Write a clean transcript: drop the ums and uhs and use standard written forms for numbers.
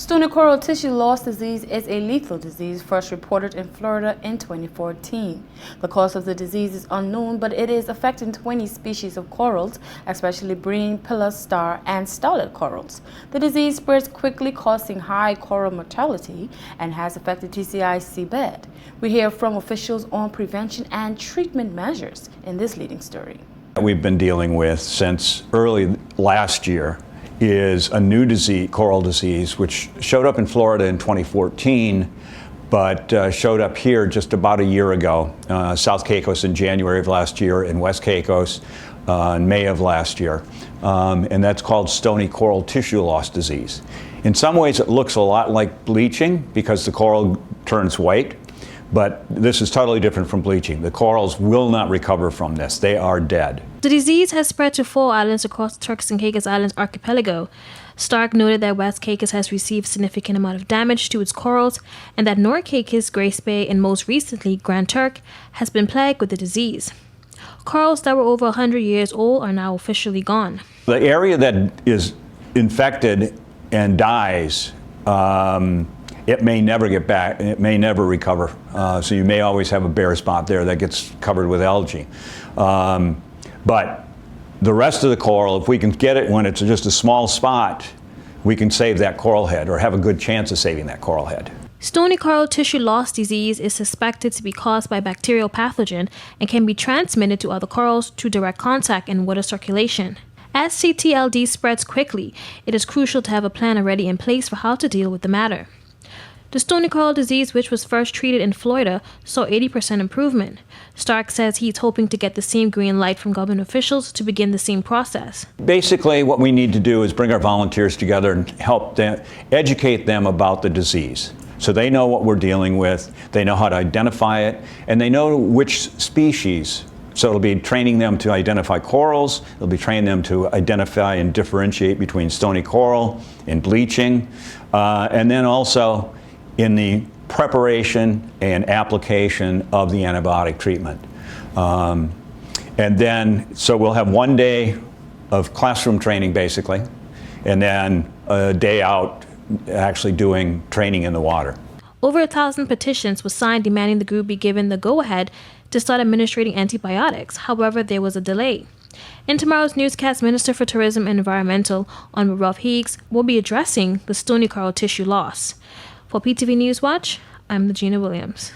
Stony coral tissue loss disease is a lethal disease first reported in Florida in 2014. The cause of the disease is unknown, but it is affecting 20 species of corals, especially bream, pillar, star, and starlet corals. The disease spreads quickly, causing high coral mortality, and has affected TCI's seabed. We hear from officials on prevention and treatment measures in this leading story. We've been dealing with since early last year is a new disease, coral disease, which showed up in Florida in 2014, but showed up here just about a year ago, South Caicos in January of last year, in West Caicos in May of last year. And that's called Stony coral tissue loss disease. In some ways it looks a lot like bleaching because the coral turns white, but this is totally different from bleaching. The corals will not recover from this. They are dead. The disease has spread to 4 islands across the Turks and Caicos Islands archipelago. Stark noted that West Caicos has received significant amount of damage to its corals and that North Caicos, Grace Bay, and most recently Grand Turk has been plagued with the disease. Corals that were over 100 years old are now officially gone. The area that is infected and dies, it may never get back, it may never recover. So you may always have a bare spot there that gets covered with algae. But the rest of the coral, if we can get it when it's just a small spot, we can save that coral head or have a good chance of saving that coral head. Stony coral tissue loss disease is suspected to be caused by bacterial pathogen and can be transmitted to other corals through direct contact and water circulation. As SCTLD spreads quickly, it is crucial to have a plan already in place for how to deal with the matter. The stony coral disease, which was first treated in Florida, saw 80% improvement. Stark says he's hoping to get the same green light from government officials to begin the same process. Basically, what we need to do is bring our volunteers together and help them, educate them about the disease. So they know what we're dealing with, they know how to identify it, and they know which species. So it'll be training them to identify corals, it'll be training them to identify and differentiate between stony coral and bleaching, and then also in the preparation and application of the antibiotic treatment. And then, so we'll have one day of classroom training basically, and then a day out actually doing training in the water. Over 1,000 petitions were signed demanding the group be given the go-ahead to start administering antibiotics. However, there was a delay. In tomorrow's newscast, Minister for Tourism and Environmental, Honorable Ralph Higgs, will be addressing the stony coral tissue loss. For PTV News Watch, I'm Regina Williams.